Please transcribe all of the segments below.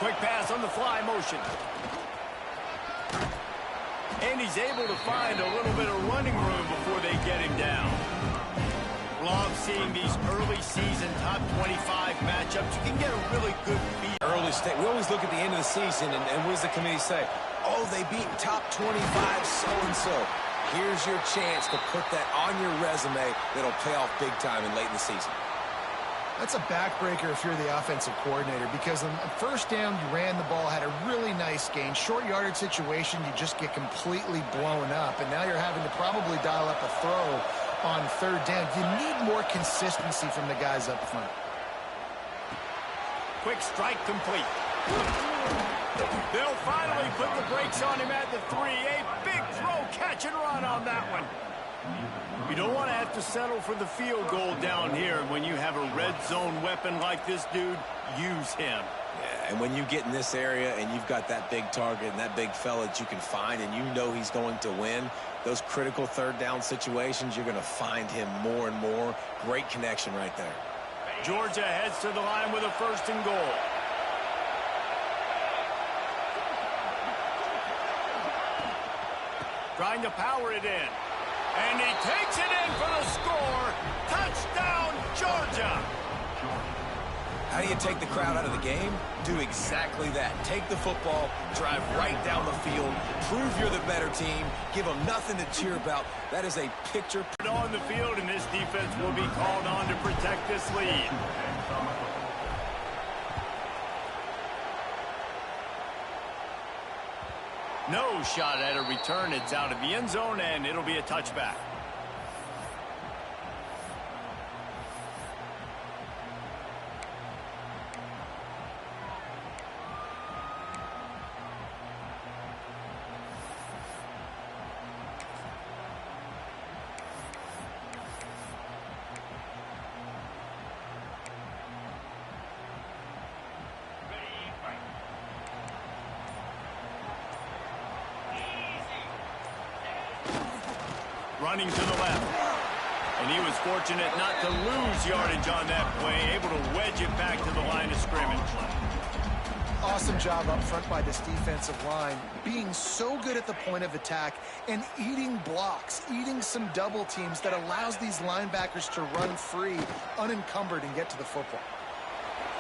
Quick pass on the fly motion. And he's able to find a little bit of running room before they get him down. Love seeing these early season top 25 matchups. You can get a really good beat. Early state. We always look at the end of the season, and what does the committee say? Oh, they beat top 25 so-and-so. Here's your chance to put that on your resume that'll pay off big time and late in the season. That's a backbreaker if you're the offensive coordinator, because on first down, you ran the ball, had a really nice gain. Short yardage situation, you just get completely blown up, and now you're having to probably dial up a throw on third down. You need more consistency from the guys up front. Quick strike complete. They'll finally put the brakes on him at the 3. A big throw, catch and run on that one. You don't want to have to settle for the field goal down here. When you have a red zone weapon like this dude, use him. Yeah, and when you get in this area and you've got that big target and that big fella that you can find and you know he's going to win, those critical third down situations, you're going to find him more and more. Great connection right there. Georgia heads to the line with a 1st and goal. Trying to power it in. And he takes it in for the score. Touchdown, Georgia. How do you take the crowd out of the game? Do exactly that. Take the football, drive right down the field, prove you're the better team, give them nothing to cheer about. That is a picture. On the field, and this defense will be called on to protect this lead. No shot at a return. It's out of the end zone, and it'll be a touchback. Running to the left. And he was fortunate not to lose yardage on that play, able to wedge it back to the line of scrimmage. Awesome job up front by this defensive line, being so good at the point of attack and eating blocks, eating some double teams that allows these linebackers to run free, unencumbered, and get to the football.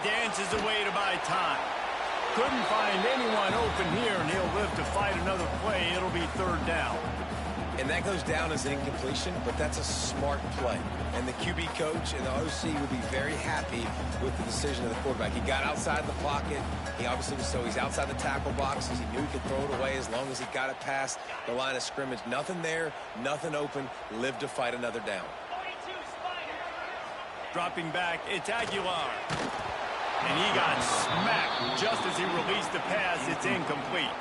Dances away to buy time. Couldn't find anyone open here, and he'll live to fight another play. It'll be 3rd down. And that goes down as an incompletion, but that's a smart play. And the QB coach and the OC will be very happy with the decision of the quarterback. He got outside the pocket. He obviously was, so he's outside the tackle boxes. He knew he could throw it away as long as he got it past the line of scrimmage. Nothing there, nothing open. Live to fight another down. Dropping back, it's Aguilar. And he got smacked just as he released the pass. It's incomplete.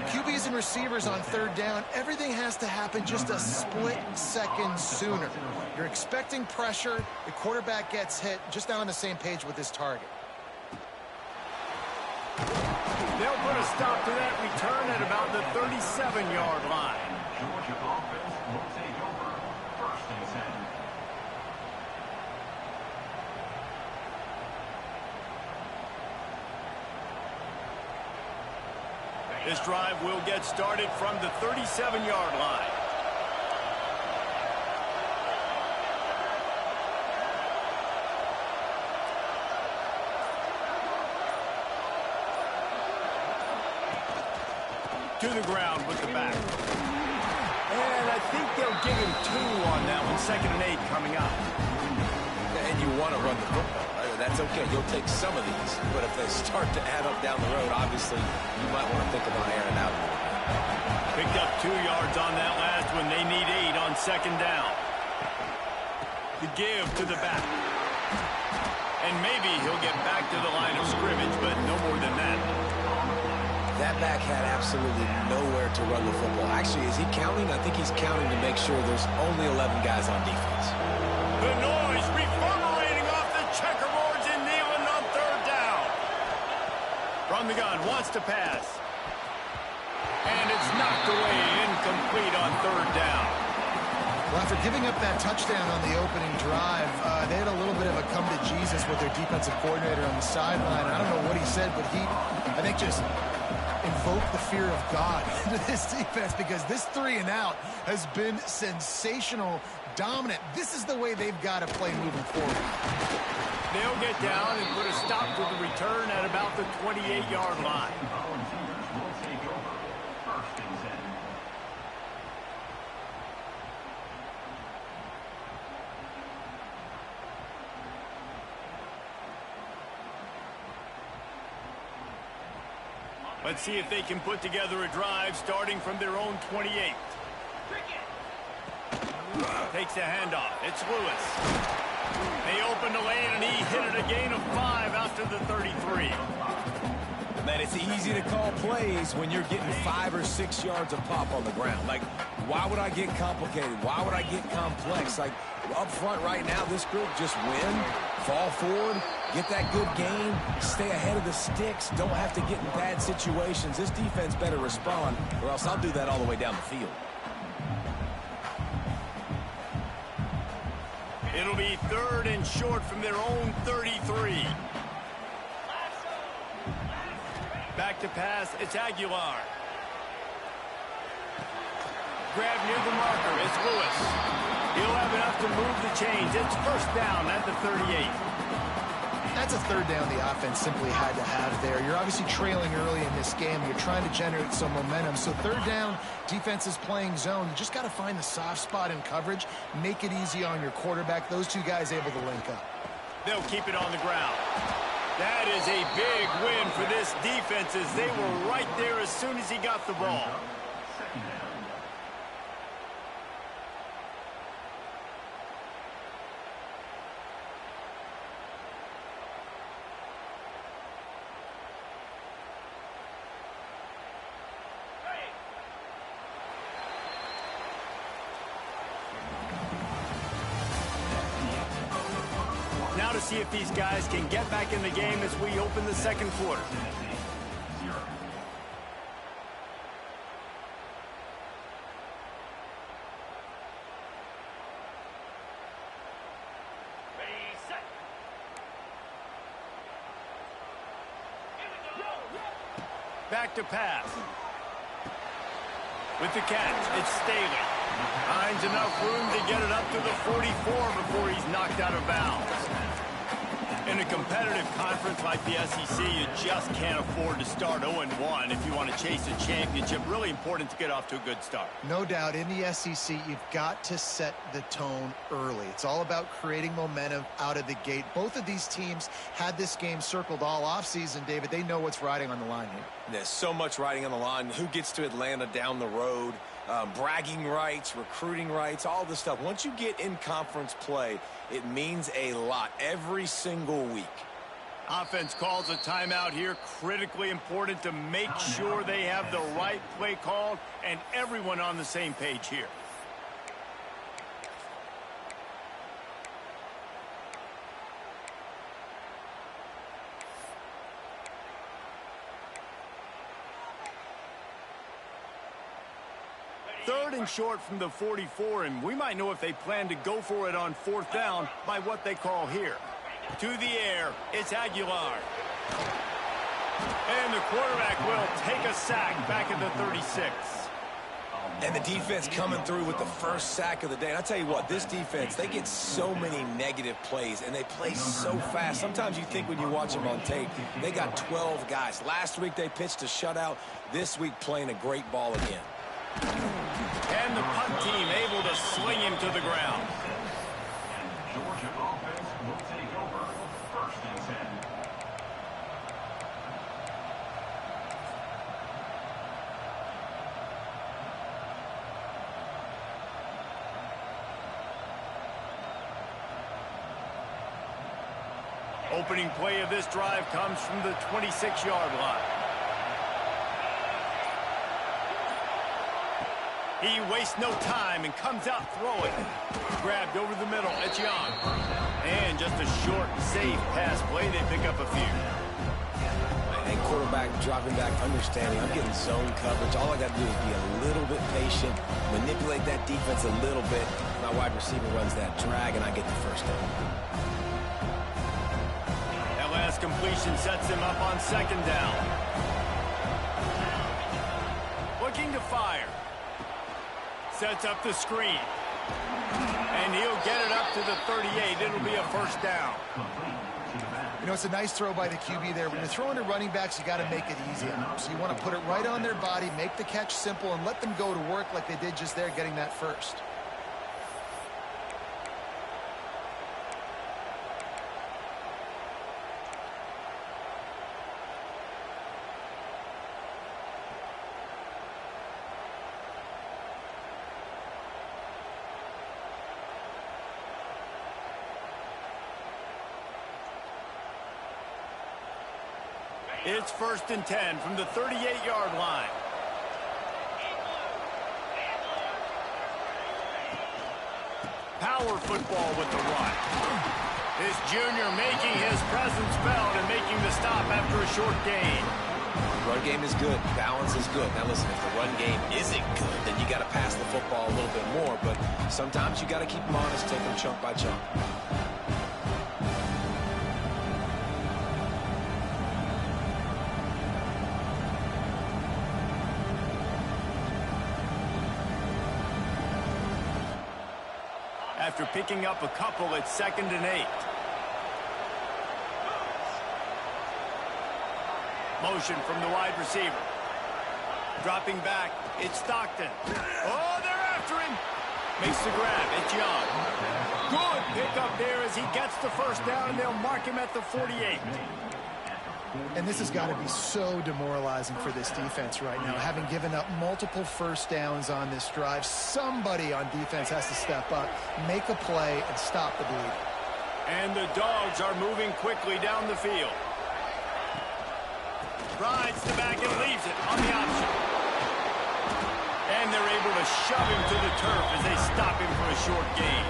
QBs and receivers on 3rd down, everything has to happen just a split second sooner. You're expecting pressure, the quarterback gets hit, just not on the same page with his target. They'll put a stop to that return at about the 37-yard line. Georgia offense will take over 1st and 10. This drive will get started from the 37-yard line. To the ground with the back. And I think they'll give him 2 on that one. 2nd and 8 coming up. And you want to run the football, right? That's okay. You'll take some of these. But if they start to add up down the road, obviously, you might want to think about airing out. Picked up 2 yards on that last one. They need 8 on 2nd down. The give to the back. And maybe he'll get back to the line of scrimmage, but no more than that. That back had absolutely nowhere to run the football. Actually, is he counting? I think he's counting to make sure there's only 11 guys on defense. The noise reverberating off the checkerboards and kneeling on 3rd down. From the gun, wants to pass. And it's knocked away, incomplete on 3rd down. Well, after giving up that touchdown on the opening drive, they had a little bit of a come to Jesus with their defensive coordinator on the sideline. I don't know what he said, but he, I think, just invoked the fear of God into this defense, because this 3-and-out has been sensational, dominant. This is the way they've got to play moving forward. They'll get down and put a stop to the return at about the 28-yard line. Volunteers will take over. First and 10. Let's see if they can put together a drive starting from their own 28. Takes a handoff. It's Lewis. They opened the lane, and he hit it a gain of 5 out to the 33. Man, it's easy to call plays when you're getting 5 or 6 yards of pop on the ground. Like, why would I get complicated? Why would I get complex? Like, up front right now, this group just win, fall forward, get that good gain, stay ahead of the sticks, don't have to get in bad situations. This defense better respond, or else I'll do that all the way down the field. It'll be 3rd and short from their own 33. Back to pass, it's Aguilar. Grab near the marker, it's Lewis. He'll have enough to move the chains. It's first down at the 38. That's a third down the offense simply had to have there. You're obviously trailing early in this game. You're trying to generate some momentum. So third down, defense is playing zone. You just got to find the soft spot in coverage, make it easy on your quarterback. Those two guys able to link up. They'll keep it on the ground. That is a big win for this defense, as they were right there as soon as he got the ball. Second down. Now to see if these guys can get back in the game as we open the second quarter. Back to pass. With the catch, it's Staley. Finds enough room to get it up to the 44 before he's knocked out of bounds. In a competitive conference like the SEC, you just can't afford to start 0-1 if you want to chase a championship. Really important to get off to a good start. No doubt, in the SEC, you've got to set the tone early. It's all about creating momentum out of the gate. Both of these teams had this game circled all offseason, David. They know what's riding on the line here. There's so much riding on the line. Who gets to Atlanta down the road? Bragging rights, recruiting rights, all this stuff. Once you get in conference play, it means a lot every single week. Offense calls a timeout here. Critically important to make sure they have the right play called and everyone on the same page here. Third and short from the 44, and we might know if they plan to go for it on 4th down by what they call here. To the air, it's Aguilar. And the quarterback will take a sack back at the 36. And the defense coming through with the first sack of the day. And I'll tell you what, this defense, they get so many negative plays, and they play so fast. Sometimes you think when you watch them on tape, they got 12 guys. Last week they pitched a shutout. This week playing a great ball again. And the punt team able to sling him to the ground. Georgia offense will take over. First and 10. Opening play of this drive comes from the 26-yard line. He wastes no time and comes out throwing. Grabbed over the middle. It's Young. And just a short, safe pass play. They pick up a few. And quarterback dropping back, understanding I'm getting zone coverage. All I got to do is be a little bit patient, manipulate that defense a little bit. My wide receiver runs that drag, and I get the first down. That last completion sets him up on second down. Looking to fire. Sets up the screen. And he'll get it up to the 38. It'll be a first down. You know, it's a nice throw by the QB there. When you're throwing to running backs, you got to make it easy on them. So you want to put it right on their body, make the catch simple, and let them go to work like they did just there, getting that first. It's 1st and 10 from the 38-yard line. Power football with the run. This junior making his presence felt and making the stop after a short gain. Run game is good. Balance is good. Now listen, if the run game isn't good, then you got to pass the football a little bit more. But sometimes you got to keep them honest, take them chunk by chunk. After picking up a couple, it's 2nd and 8. Motion from the wide receiver. Dropping back, it's Stockton. Oh, they're after him. Makes the grab, it's Young. Good pickup there as he gets the first down, and they'll mark him at the 48. And this has got to be so demoralizing for this defense right now. Having given up multiple first downs on this drive, somebody on defense has to step up, make a play, and stop the bleeding. And the Dogs are moving quickly down the field. Rides the back and leaves it on the option. And they're able to shove him to the turf as they stop him for a short gain.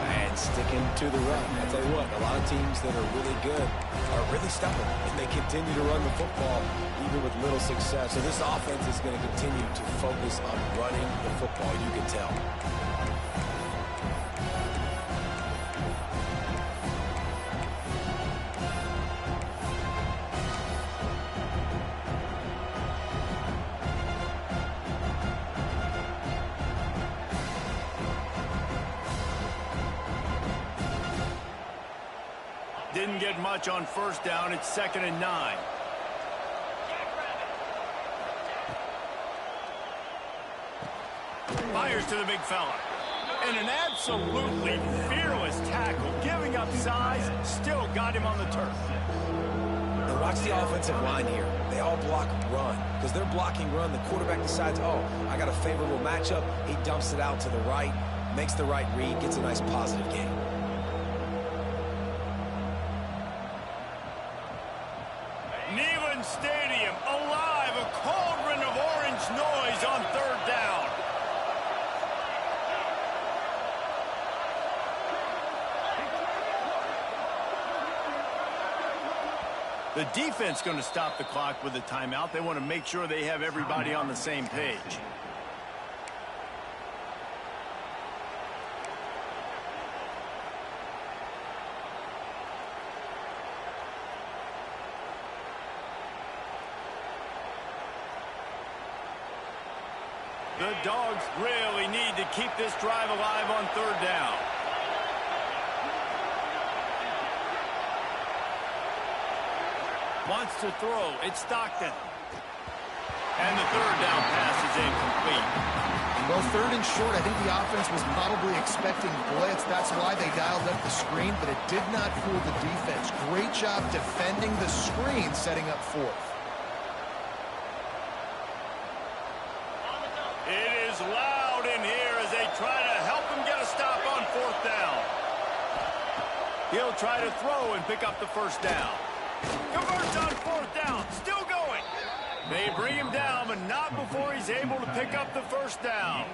And sticking to the run. I'll tell you what, a lot of teams that are really good are really stubborn, and they continue to run the football even with little success. So this offense is going to continue to focus on running the football, you can tell. Didn't get much on first down. It's 2nd and 9. Fires to the big fella. And an absolutely fearless tackle. Giving up size, still got him on the turf. And watch the offensive line here. They all block run. Because they're blocking run, the quarterback decides, oh, I got a favorable matchup. He dumps it out to the right, makes the right read, gets a nice positive gain. Stadium alive, a cauldron of orange noise on 3rd down. The defense going to stop the clock with a timeout. They want to make sure they have everybody on the same page. The Dogs really need to keep this drive alive on 3rd down. Wants to throw. It's Stockton. And the 3rd down pass is incomplete. Well, 3rd and short, I think the offense was probably expecting blitz. That's why they dialed up the screen, but it did not fool the defense. Great job defending the screen, setting up 4th. It is loud in here as they try to help him get a stop on 4th down. He'll try to throw and pick up the first down. Converts on 4th down, still going. They bring him down, but not before he's able to pick up the first down.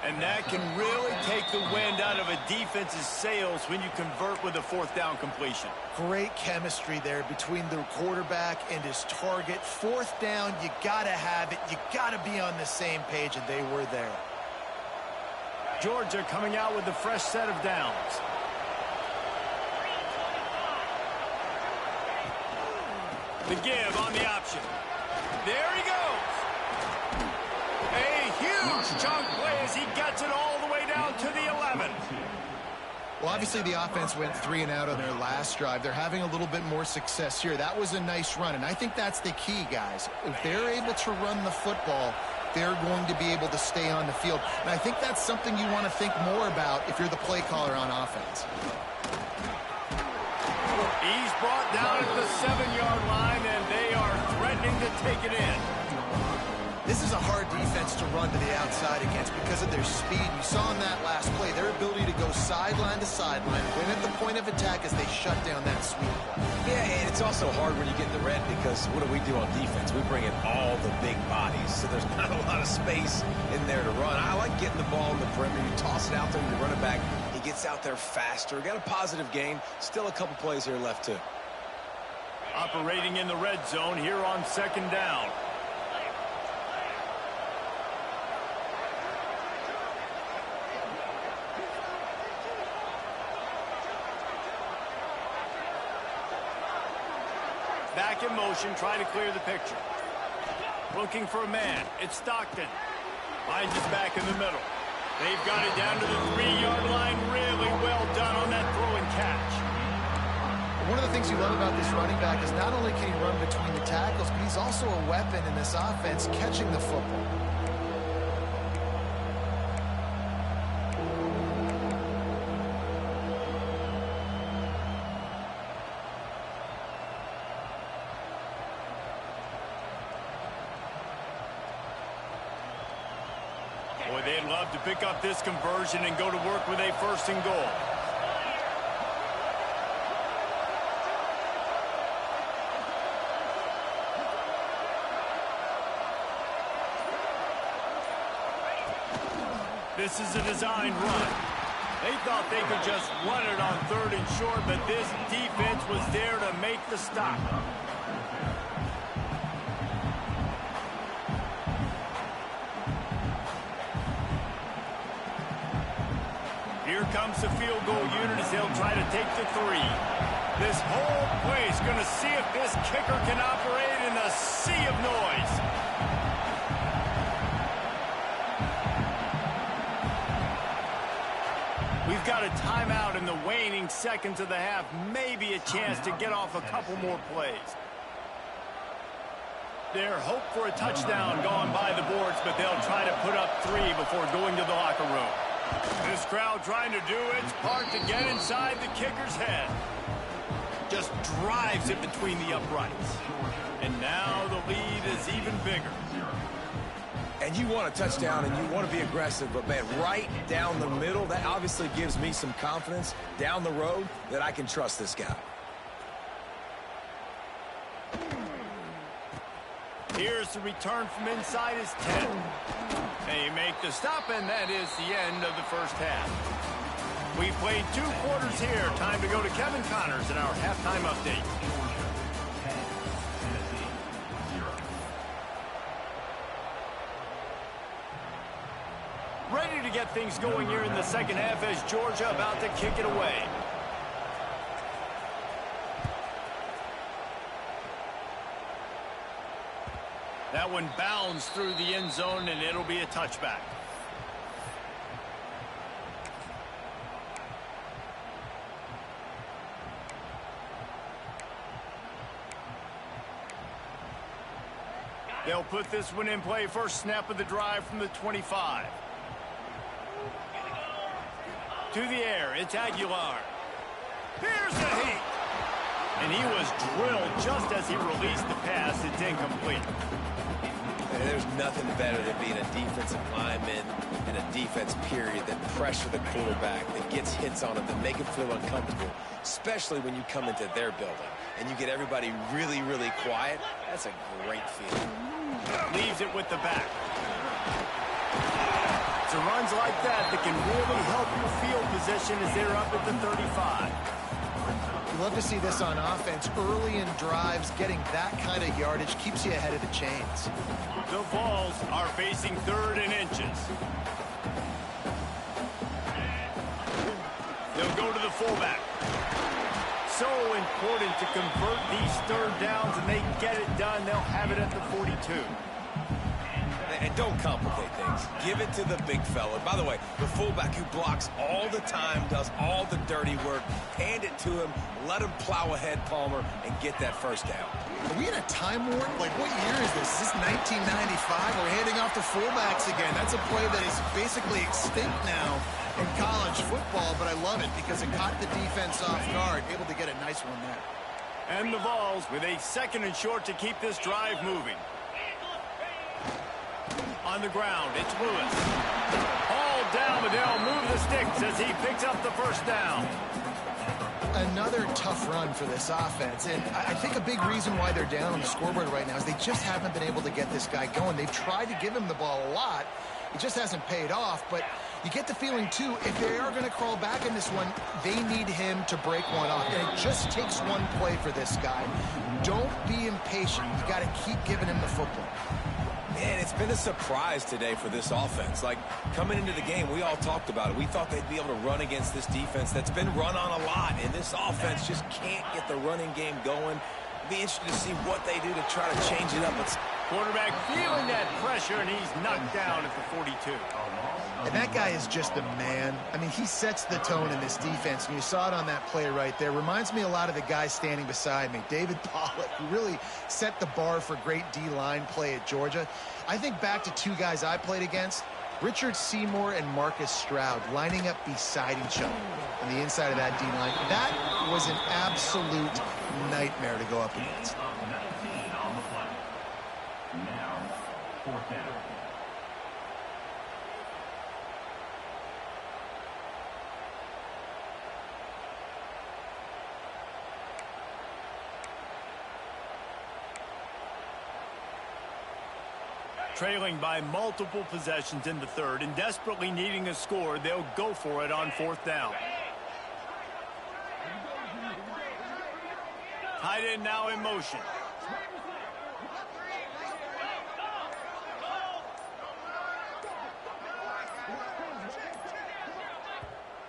And that can really take the wind out of a defense's sails when you convert with a fourth down completion. Great chemistry there between the quarterback and his target. Fourth down, you got to have it. You got to be on the same page, and they were there. Georgia coming out with a fresh set of downs. The give on the option. There he goes. A huge chunk play as he gets it all the way down to the 11. Well, obviously the offense went 3 and out on their last drive. They're having a little bit more success here. That was a nice run, and I think that's the key, guys. If they're able to run the football, they're going to be able to stay on the field. And I think that's something you want to think more about if you're the play caller on offense. He's brought down at the 7-yard line, and they are threatening to take it in. This is a hard defense to run to the outside against because of their speed. You saw in that last play their ability to go sideline to sideline, win at the point of attack as they shut down that sweep play. Yeah, and it's also hard when you get in the red because what do we do on defense? We bring in all the big bodies, so there's not a lot of space in there to run. I like getting the ball in the perimeter. You toss it out there, you run it back. He gets out there faster. Got a positive gain. Still a couple plays here left, too. Operating in the red zone here on second down. Back in motion, trying to clear the picture. Looking for a man. It's Stockton. Finds his back in the middle. They've got it down to the 3-yard line. Really well done on that throw and catch. One of the things you love about this running back is not only can he run between the tackles, but he's also a weapon in this offense catching the football. Boy, they'd love to pick up this conversion and go to work with a 1st and goal. This is a designed run. They thought they could just run it on 3rd and short, but this defense was there to make the stop. Here comes the field goal unit as they'll try to take the 3. This whole play is going to see if this kicker can operate in a sea of noise. We've got a timeout in the waning seconds of the half. Maybe a chance to get off a couple more plays. Their hope for a touchdown gone by the boards, but they'll try to put up 3 before going to the locker room. This crowd trying to do its part to get inside the kicker's head. Just drives it between the uprights. And now the lead is even bigger. And you want a touchdown and you want to be aggressive, but, man, right down the middle, that obviously gives me some confidence down the road that I can trust this guy. Here's the return from inside his 10. They make the stop, and that is the end of the first half. We played 2 quarters here. Time to go to Kevin Connors in our halftime update. Ready to get things going here in the second half as Georgia about to kick it away. That one bounds through the end zone, and it'll be a touchback. They'll put this one in play. First snap of the drive from the 25. To the air, it's Aguilar. Here's the heat. And he was drilled just as he released the pass. It's incomplete. And there's nothing better than being a defensive lineman in a defense period that pressure the quarterback, that gets hits on him, that make him feel uncomfortable, especially when you come into their building and you get everybody really, really quiet. That's a great feeling. Leaves it with the back. It's the runs like that that can really help your field position as they're up at the 35. You love to see this on offense. Early in drives, getting that kind of yardage keeps you ahead of the chains. The Vols are facing 3rd and inches. They'll go to the fullback. So important to convert these 3rd downs, and they get it done. They'll have it at the 42. And don't complicate things. Give it to the big fella. By the way, the fullback who blocks all the time, does all the dirty work. Hand it to him. Let him plow ahead, Palmer, and get that first down. Are we in a time warp? Like, what year is this? Is this 1995? We're handing off to fullbacks again. That's a play that is basically extinct now in college football, but I love it because it caught the defense off guard, able to get a nice one there. And the Vols with a 2nd and short to keep this drive moving. On the ground, it's Lewis. All down, but they'll move the sticks as he picks up the first down. Another tough run for this offense, and I think a big reason why they're down on the scoreboard right now is they just haven't been able to get this guy going. They've tried to give him the ball a lot. It just hasn't paid off, but you get the feeling, too, if they are going to crawl back in this one, they need him to break one off, and it just takes one play for this guy. Don't be impatient. You got to keep giving him the football. Man, it's been a surprise today for this offense. Like, coming into the game, we all talked about it. We thought they'd be able to run against this defense that's been run on a lot, and this offense just can't get the running game going. Be interested to see what they do to try to change it up. Quarterback feeling that pressure, and he's knocked down at the 42. And that guy is just a man. I mean, he sets the tone in this defense, and you saw it on that play right there. Reminds me a lot of the guy standing beside me, David Pollock, who really set the bar for great D-line play at Georgia. I think back to 2 guys I played against, Richard Seymour and Marcus Stroud, lining up beside each other on the inside of that D-line. That was an absolute nightmare to go up against. Now, 4th down. Trailing by multiple possessions in the 3rd and desperately needing a score, they'll go for it on 4th down. Tight end now in motion.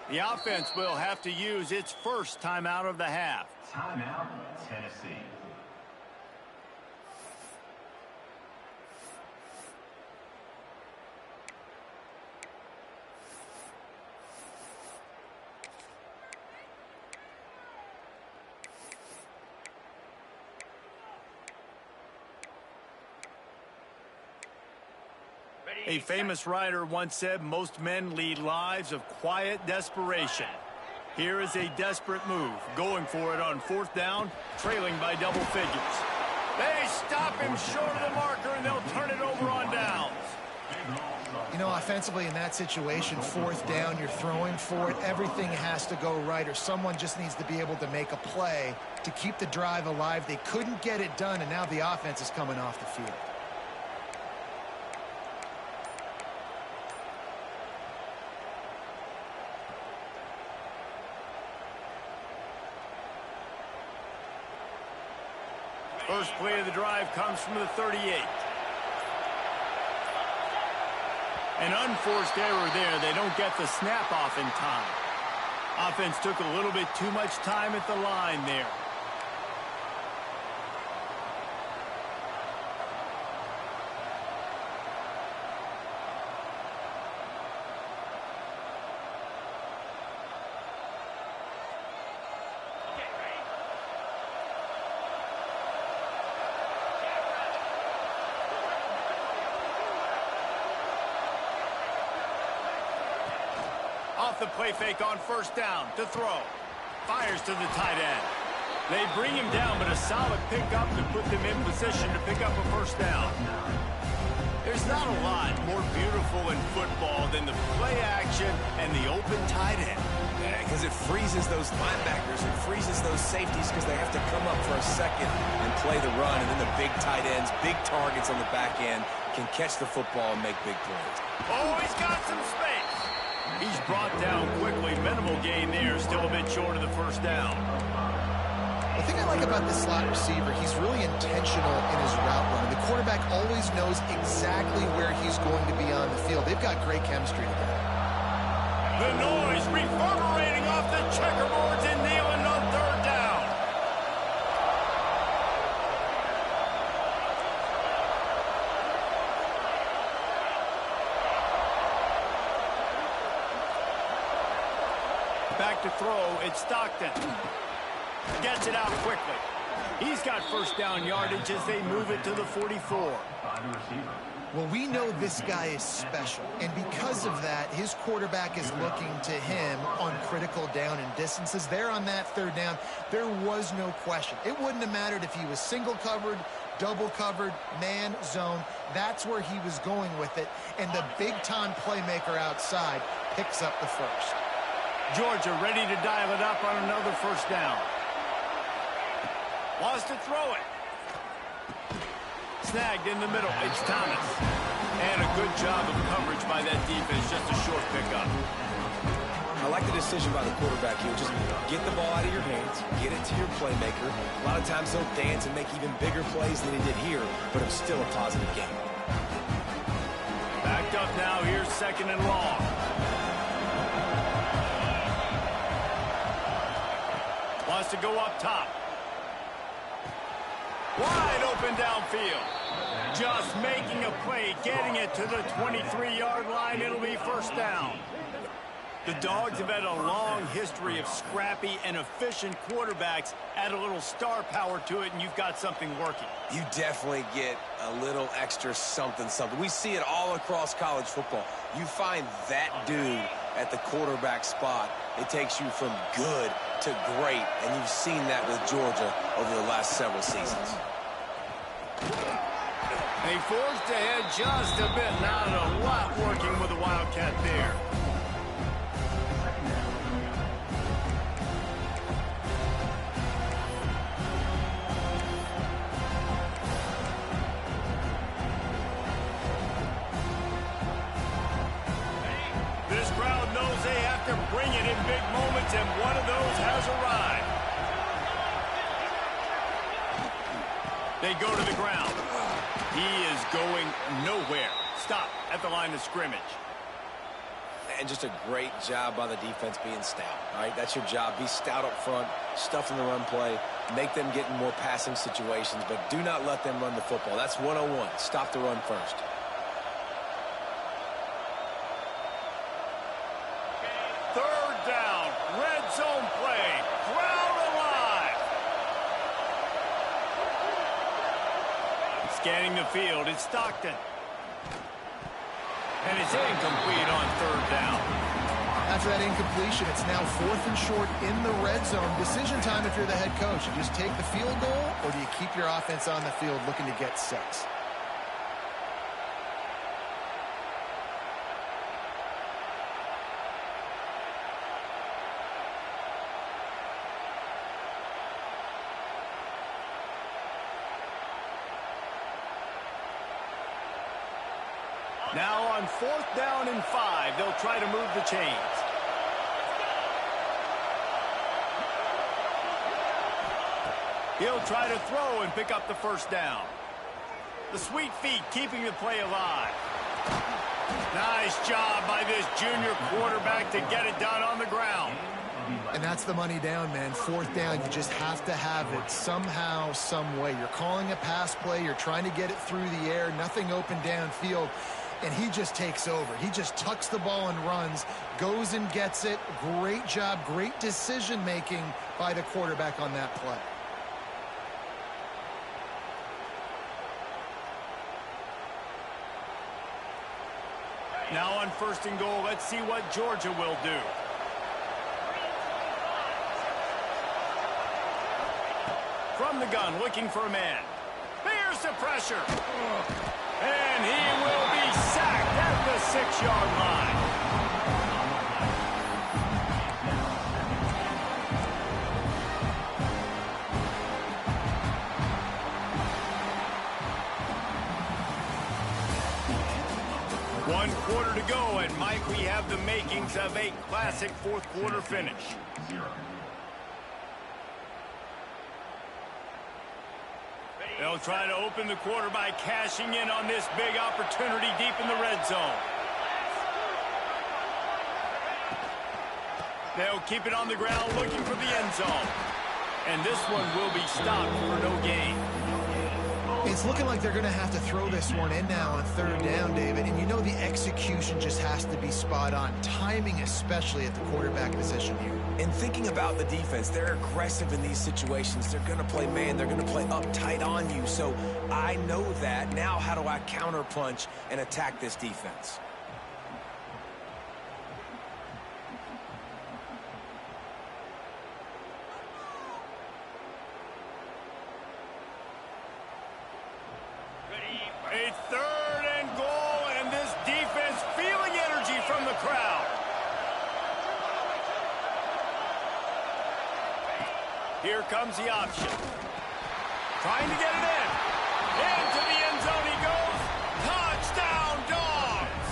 The offense will have to use its first timeout of the half. Timeout, Tennessee. A famous writer once said most men lead lives of quiet desperation. Here is a desperate move, going for it on 4th down, trailing by double figures. They stop him short of the marker, and they'll turn it over on downs. You know, offensively in that situation, 4th down, you're throwing for it. Everything has to go right, or someone just needs to be able to make a play to keep the drive alive. They couldn't get it done, and now the offense is coming off the field. First play of the drive comes from the 38. An unforced error there. They don't get the snap off in time. Offense took a little bit too much time at the line there. Off the play fake on 1st down to throw. Fires to the tight end. They bring him down, but a solid pickup to put them in position to pick up a 1st down. There's not a lot more beautiful in football than the play action and the open tight end. Because it freezes those linebackers. It freezes those safeties because they have to come up for a second and play the run. And then the big tight ends, big targets on the back end. can catch the football and make big plays. Oh, he's got some space. He's brought down quickly. Minimal gain there. Still a bit short of the first down. The thing I like about this slot receiver, he's really intentional in his route run. The quarterback always knows exactly where he's going to be on the field. They've got great chemistry together. The noise reverberating off the checkerboards and kneeling on third down. Back to throw, it's Stockton. Gets it out quickly. He's got first down yardage as they move it to the 44. Well, we know this guy is special, and because of that, his quarterback is looking to him on critical down and distances. There on that third down, there was no question. It wouldn't have mattered if he was single covered, double covered, man, zone. That's where he was going with it, and the big-time playmaker outside picks up the first. Georgia ready to dial it up on another first down. Wants to throw it. Snagged in the middle. It's Thomas. And a good job of coverage by that defense. Just a short pickup. I like the decision by the quarterback here. Just get the ball out of your hands. Get it to your playmaker. A lot of times he'll dance and make even bigger plays than he did here, but it's still a positive game. Backed up now. Here's second and long. Wants to go up top. Wide open downfield. Just making a play, getting it to the 23-yard line. It'll be first down. The Dogs have had a long history of scrappy and efficient quarterbacks. Add a little star power to it, and you've got something working. You definitely get a little extra something. We see it all across college football. You find that dude at the quarterback spot, it takes you from good to great, and you've seen that with Georgia over the last several seasons. They forced ahead just a bit. Not a lot working with the Wildcat there. This crowd knows they have to bring it in big moments, and one of those has arrived. They go to the ground. He is going nowhere. Stop at the line of scrimmage. And just a great job by the defense being stout. All right, that's your job. Be stout up front, stuff in the run play, make them get in more passing situations, but do not let them run the football. That's 101. Stop the run first. Third down, red zone play, crowd alive. Scanning the field, it's Stockton. And it's incomplete on third down. After that incompletion, it's now 4th and short in the red zone. Decision time if you're the head coach. You just take the field goal, or do you keep your offense on the field looking to get 6? Now on 4th down and 5, they'll try to move the chains. He'll try to throw and pick up the first down. The sweet feet keeping the play alive. Nice job by this junior quarterback to get it done on the ground. And that's the money down, man. 4th down, you just have to have it somehow, some way. You're calling a pass play. You're trying to get it through the air. Nothing open downfield. And he just takes over. He just tucks the ball and runs, goes and gets it. Great job, great decision-making by the quarterback on that play. Now on 1st and goal, let's see what Georgia will do. From the gun, looking for a man. There's the pressure. And he will be sacked at the 6-yard line. 1 quarter to go, and Mike, we have the makings of a classic fourth quarter finish. They'll try to open the quarter by cashing in on this big opportunity deep in the red zone. They'll keep it on the ground looking for the end zone. And this one will be stopped for no gain. It's looking like they're going to have to throw this one in now on third down, David. And you know the execution just has to be spot on. Timing especially at the quarterback position here. And thinking about the defense, they're aggressive in these situations. They're going to play man. They're going to play uptight on you. So I know that. Now how do I counterpunch and attack this defense? A third and goal, and this defense feeling energy from the crowd. Here comes the option. Trying to get it in. Into the end zone he goes. Touchdown, Dogs!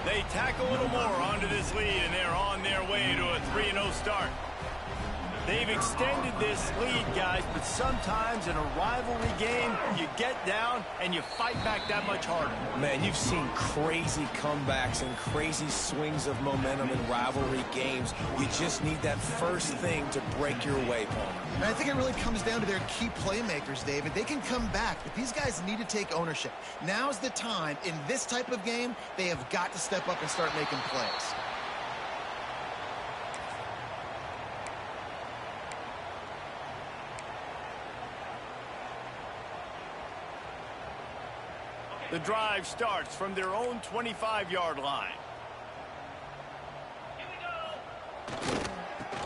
They tack a little more onto this lead, and they're on their way to a 3-0 start. They've extended this lead, guys, but sometimes in a rivalry game, you get down and you fight back that much harder. Man, you've seen crazy comebacks and crazy swings of momentum in rivalry games. You just need that first thing to break your way, Palmer. And I think it really comes down to their key playmakers, David. They can come back, but these guys need to take ownership. Now's the time. In this type of game, they have got to step up and start making plays. The drive starts from their own 25-yard line.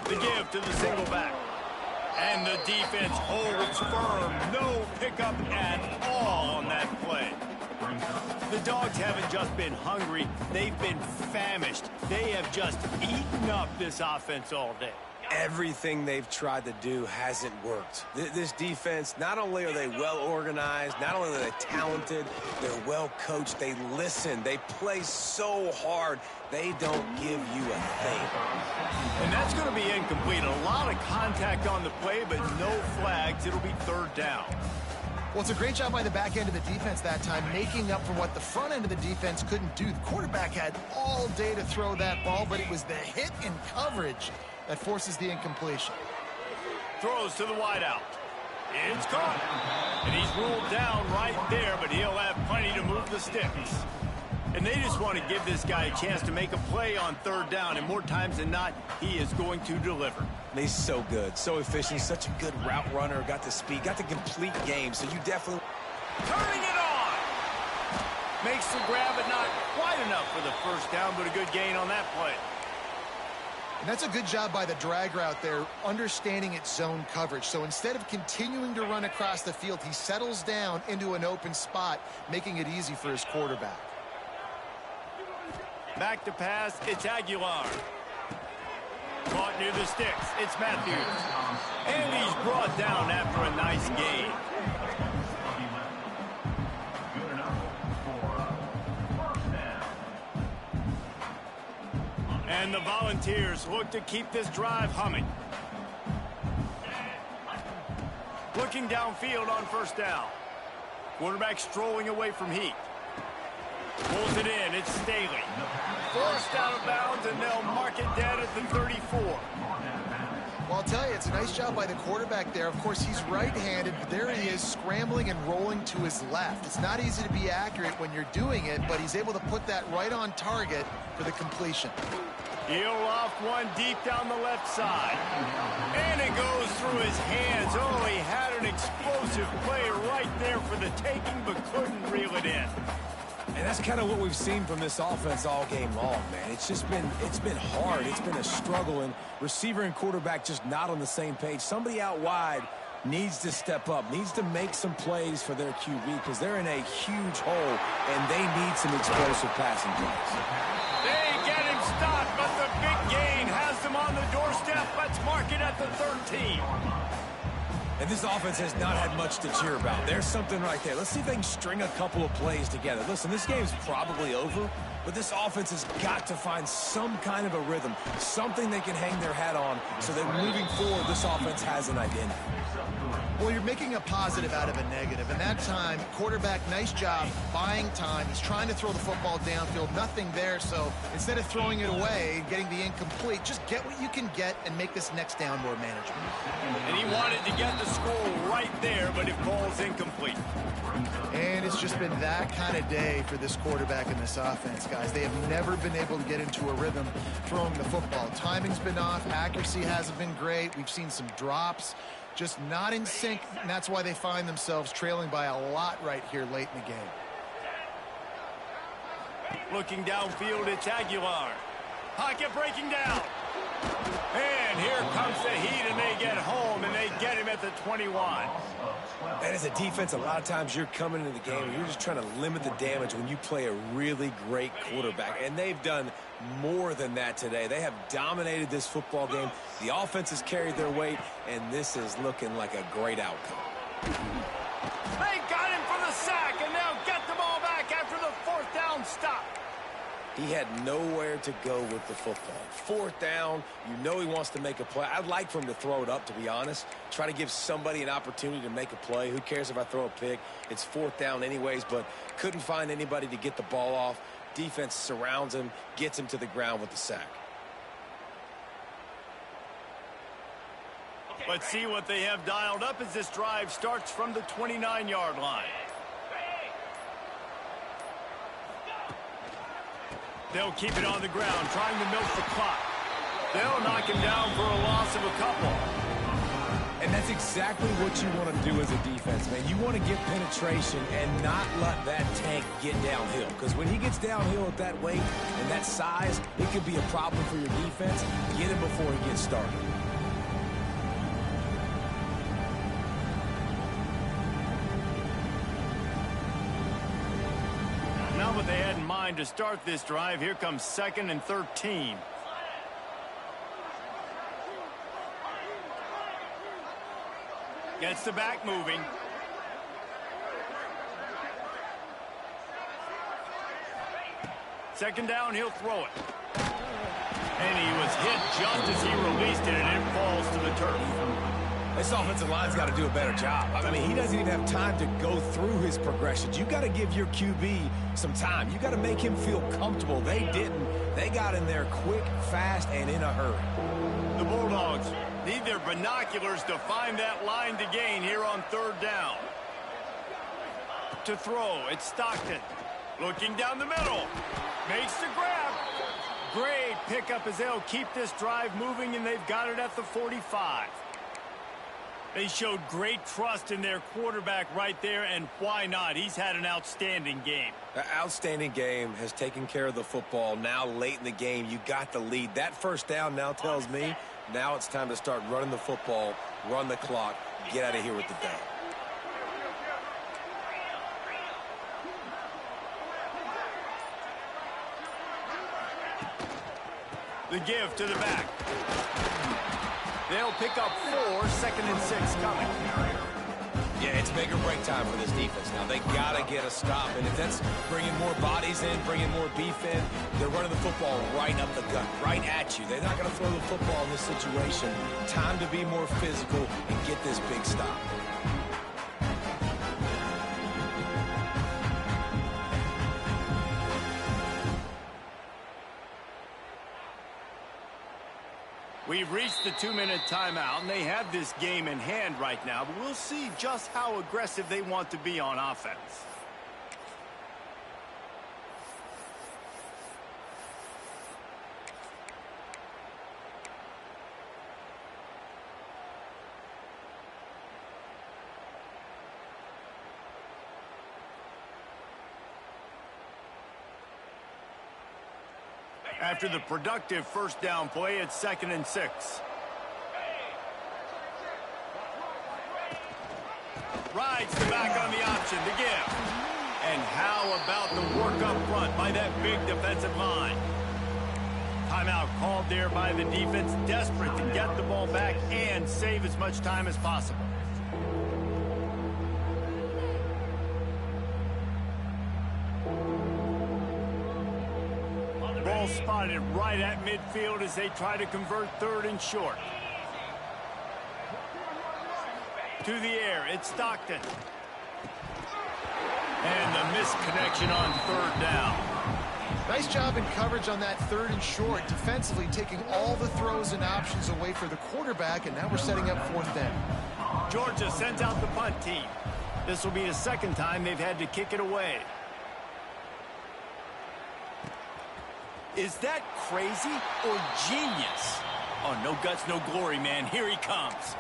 The give to the single back. And the defense holds firm. No pickup at all on that play. The Dogs haven't just been hungry. They've been famished. They have just eaten up this offense all day. Everything they've tried to do hasn't worked. This defense, not only are they well organized, not only are they talented, they're well coached, they listen, they play so hard, they don't give you a thing. And that's going to be incomplete. A lot of contact on the play, but no flags. It'll be third down. Well, it's a great job by the back end of the defense that time, making up for what the front end of the defense couldn't do. The quarterback had all day to throw that ball, but it was the hit and coverage that forces the incompletion. Throws to the wideout. It's caught. And he's ruled down right there, but he'll have plenty to move the sticks. And they just want to give this guy a chance to make a play on third down, and more times than not, he is going to deliver. He's so good, so efficient, such a good route runner, got the speed, got the complete game, so you definitely... Turning it on! Makes the grab, but not quite enough for the first down, but a good gain on that play. And that's a good job by the drag route there, understanding its zone coverage. So instead of continuing to run across the field, he settles down into an open spot, making it easy for his quarterback. Back to pass, it's Aguilar. Caught near the sticks, it's Matthews. And he's brought down after a nice gain. And the Volunteers look to keep this drive humming. Looking downfield on first down. Quarterback strolling away from heat. Pulls it in, it's Staley. Forced out of bounds, and they'll mark it dead at the 34. Well, I'll tell you, it's a nice job by the quarterback there. Of course, he's right-handed, but there he is scrambling and rolling to his left. It's not easy to be accurate when you're doing it, but he's able to put that right on target for the completion. He'll loft one deep down the left side. And it goes through his hands. Oh, he had an explosive play right there for the taking, but couldn't reel it in. And that's kind of what we've seen from this offense all game long, man. It's been hard. It's been a struggle, and receiver and quarterback just not on the same page. Somebody out wide needs to step up, needs to make some plays for their QB because they're in a huge hole, and they need some explosive passing plays. They get him stopped, but the big gain has them on the doorstep. Let's mark it at the 13. And this offense has not had much to cheer about. There's something right there. Let's see if they can string a couple of plays together. Listen, this game's probably over, but this offense has got to find some kind of a rhythm, something they can hang their hat on so that moving forward, this offense has an identity. Well, you're making a positive out of a negative, and that time, quarterback, nice job buying time. He's trying to throw the football downfield, nothing there, so instead of throwing it away and getting the incomplete, just get what you can get and make this next down more manageable. And he wanted to get the score right there, but it falls incomplete. And it's just been that kind of day for this quarterback and this offense, guys. They have never been able to get into a rhythm throwing the football. Timing's been off. Accuracy hasn't been great. We've seen some drops. Just not in sync, and that's why they find themselves trailing by a lot right here late in the game. Looking downfield, it's Aguilar. Pocket breaking down. And here comes the heat, and they get home, and they get him at the 21. And as a defense, a lot of times you're coming into the game and you're just trying to limit the damage when you play a really great quarterback. And they've done more than that today. They have dominated this football game. The offense has carried their weight, and this is looking like a great outcome. They got him for the sack, and now get the ball back after the fourth down stop. He had nowhere to go with the football. Fourth down, you know he wants to make a play. I'd like for him to throw it up, to be honest. Try to give somebody an opportunity to make a play. Who cares if I throw a pick? It's fourth down anyways, but couldn't find anybody to get the ball off. Defense surrounds him, gets him to the ground with the sack. Let's see what they have dialed up as this drive starts from the 29-yard line. They'll keep it on the ground, trying to milk the clock. They'll knock him down for a loss of a couple. And that's exactly what you want to do as a defense, man. You want to get penetration and not let that tank get downhill. Because when he gets downhill at that weight and that size, it could be a problem for your defense. Get him before he gets started. Not what they had in mind to start this drive. Here comes 2nd and 13. Gets the back moving. Second down, he'll throw it. And he was hit just as he released it, and it falls to the turf. This offensive line's got to do a better job. I mean, he doesn't even have time to go through his progressions. You got to give your QB some time. You got to make him feel comfortable. They didn't. They got in there quick, fast, and in a hurry. The Bulldogs need their binoculars to find that line to gain here on 3rd down. To throw, it's Stockton. Looking down the middle. Makes the grab. Great pickup as they'll keep this drive moving, and they've got it at the 45. They showed great trust in their quarterback right there, and why not? He's had an outstanding game. An outstanding game, has taken care of the football. Now late in the game, you got the lead. That first down now tells me now it's time to start running the football, run the clock, get out of here with the down. The give to the back. They'll pick up 4, 2nd and 6 coming. Yeah, it's make or break time for this defense now. They got to get a stop, and if that's bringing more bodies in, bringing more beef in, they're running the football right up the gut, right at you. They're not going to throw the football in this situation. Time to be more physical and get this big stop. We've reached the 2-minute timeout, and they have this game in hand right now, but we'll see just how aggressive they want to be on offense. After the productive first down play, it's 2nd and 6. Rides the back on the option, the give. And how about the work up front by that big defensive line? Timeout called there by the defense, desperate to get the ball back and save as much time as possible. spotted right at midfield as they try to convert third and short. To the air, it's Stockton. And the missed connection on third down. Nice job in coverage on that third and short, defensively taking all the throws and options away for the quarterback, and now we're setting up fourth down. Georgia sends out the punt team. This will be the second time they've had to kick it away. Is that crazy or genius? Oh, no guts, no glory, man. Here he comes.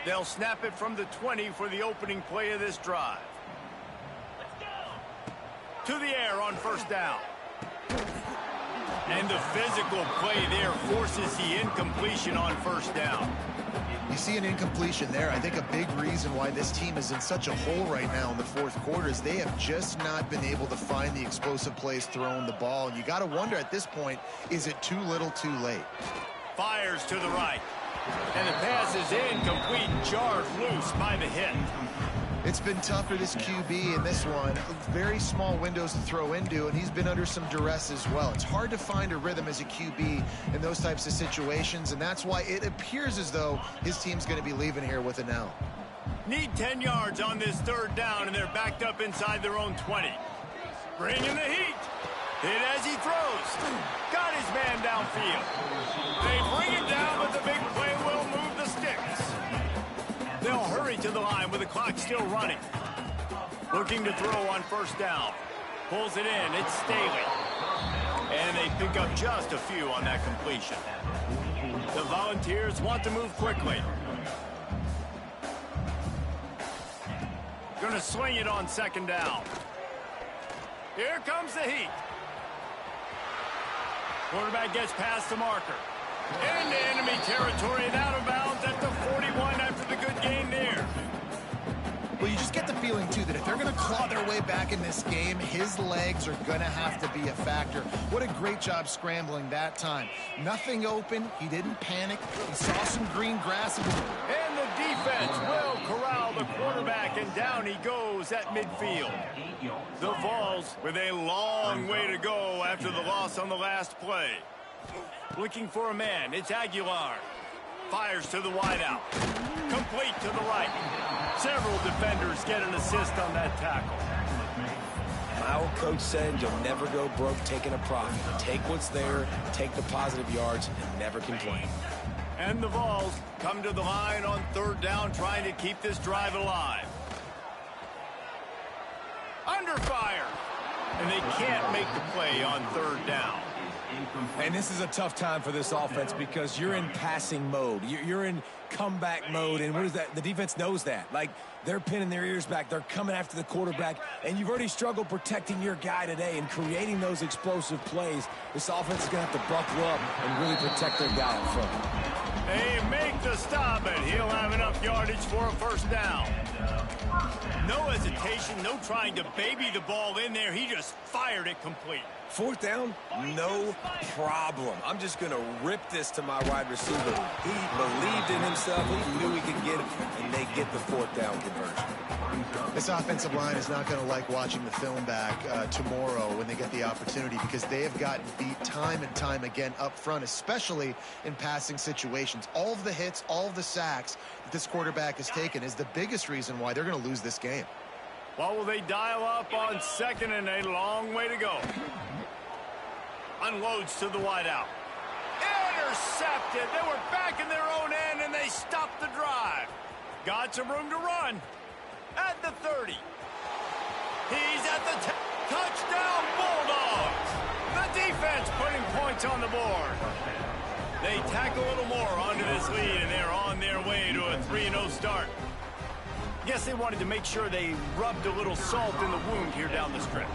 They'll snap it from the 20 for the opening play of this drive. To the air on first down. And the physical play there forces the incompletion on first down. You see an incompletion there. I think a big reason why this team is in such a hole right now in the fourth quarter is they have just not been able to find the explosive plays throwing the ball. And you got to wonder at this point, is it too little too late? Fires to the right. And the pass is incomplete, jarred loose by the hit. It's been tough for this QB in this one. Very small windows to throw into, and he's been under some duress as well. It's hard to find a rhythm as a QB in those types of situations, and that's why it appears as though his team's going to be leaving here with an L. Need 10 yards on this third down, and they're backed up inside their own 20. Bringing the heat. Hit as he throws. Got his man downfield. They bring him down, but the big play will move the sticks. They'll hurry to the line with the clock still running. Looking to throw on first down. Pulls it in. It's Staley. And they pick up just a few on that completion. The Volunteers want to move quickly. Going to sling it on second down. Here comes the heat. Quarterback gets past the marker. Into enemy territory and out of bounds at the 41 after the good gain there. Well, you just get the feeling, too, that if they're going to claw their way back in this game, his legs are going to have to be a factor. What a great job scrambling that time. Nothing open. He didn't panic. He saw some green grass. And the defense will corral the quarterback, and down he goes at midfield. The Vols with a long way to go after the loss on the last play. Looking for a man. It's Aguilar. Fires to the wideout. Complete to the right. Several defenders get an assist on that tackle. My old coach said you'll never go broke taking a profit. Take what's there, take the positive yards, and never complain. And the Vols come to the line on third down, trying to keep this drive alive. Under fire. And they can't make the play on third down. And this is a tough time for this offense because you're in passing mode. You're in comeback mode, and what is that? The defense knows that. Like, they're pinning their ears back. They're coming after the quarterback, and you've already struggled protecting your guy today and creating those explosive plays. This offense is going to have to buckle up and really protect their guy in front. They make the stop, and he'll have enough yardage for a first down. No hesitation, no trying to baby the ball in there. He just fired it complete. Fourth down, no problem. I'm just going to rip this to my wide receiver. He believed in himself. He knew he could get it, and they get the fourth down conversion. This offensive line is not going to like watching the film back tomorrow when they get the opportunity, because they have gotten beat time and time again up front, especially in passing situations. All of the hits, all of the sacks that this quarterback has taken is the biggest reason why they're going to lose this game. Well, will they dial up on second and a long way to go? Unloads to the wideout. Intercepted. They were back in their own end, and they stopped the drive. Got some room to run. At the 30. He's at the touchdown Bulldogs. The defense putting points on the board. They tack a little more onto this lead, and they're on their way to a 3-0 start. Guess they wanted to make sure they rubbed a little salt in the wound here down the stretch.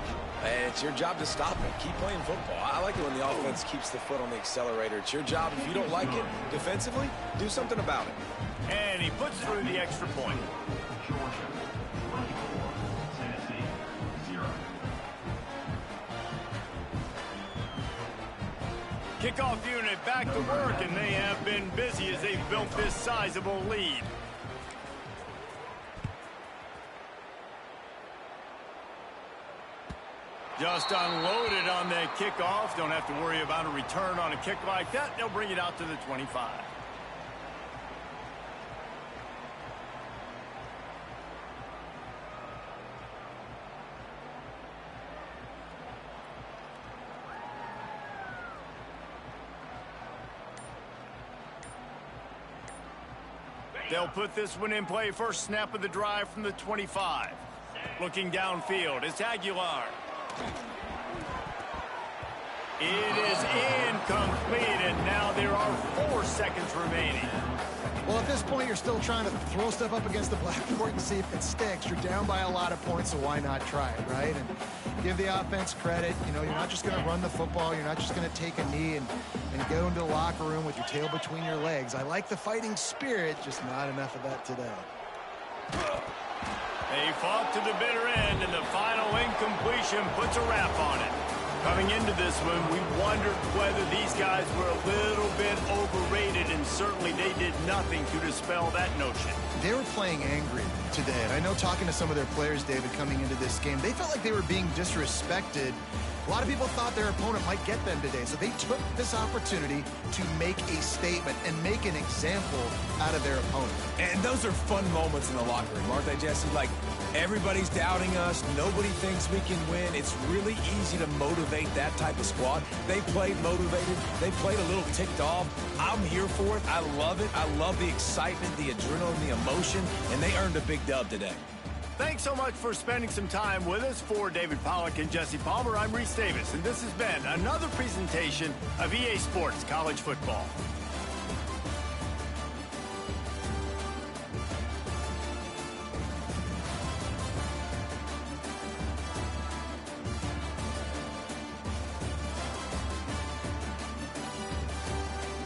And it's your job to stop it. Keep playing football. I like it when the offense keeps the foot on the accelerator. It's your job. If you don't like it defensively, do something about it. And he puts through the extra point. Kickoff unit back to work, and they have been busy as they've built this sizable lead. Just unloaded on that kickoff. Don't have to worry about a return on a kick like that. They'll bring it out to the 25. They'll put this one in play. First snap of the drive from the 25. Looking downfield, it's Aguilar. It is incomplete, and now there are 4 seconds remaining. Well, at this point, you're still trying to throw stuff up against the blackboard and see if it sticks. You're down by a lot of points, so why not try it, right? And give the offense credit. You know, you're not just going to run the football. You're not just going to take a knee and go into the locker room with your tail between your legs. I like the fighting spirit, just not enough of that today. They fought to the bitter end, and the final incompletion puts a wrap on it. Coming into this one, we wondered whether these guys were a little bit overrated, and certainly they did nothing to dispel that notion. They were playing angry today, and I know talking to some of their players, David, coming into this game, they felt like they were being disrespected. A lot of people thought their opponent might get them today, so they took this opportunity to make a statement and make an example out of their opponent. And those are fun moments in the locker room, aren't they, Jesse? Like, everybody's doubting us. Nobody thinks we can win. It's really easy to motivate that type of squad. They played motivated. They played a little ticked off. I'm here for it. I love it. I love the excitement, the adrenaline, the emotion, and they earned a big dub today. Thanks so much for spending some time with us. For David Pollack and Jesse Palmer, I'm Reese Davis, and this has been another presentation of EA Sports College Football.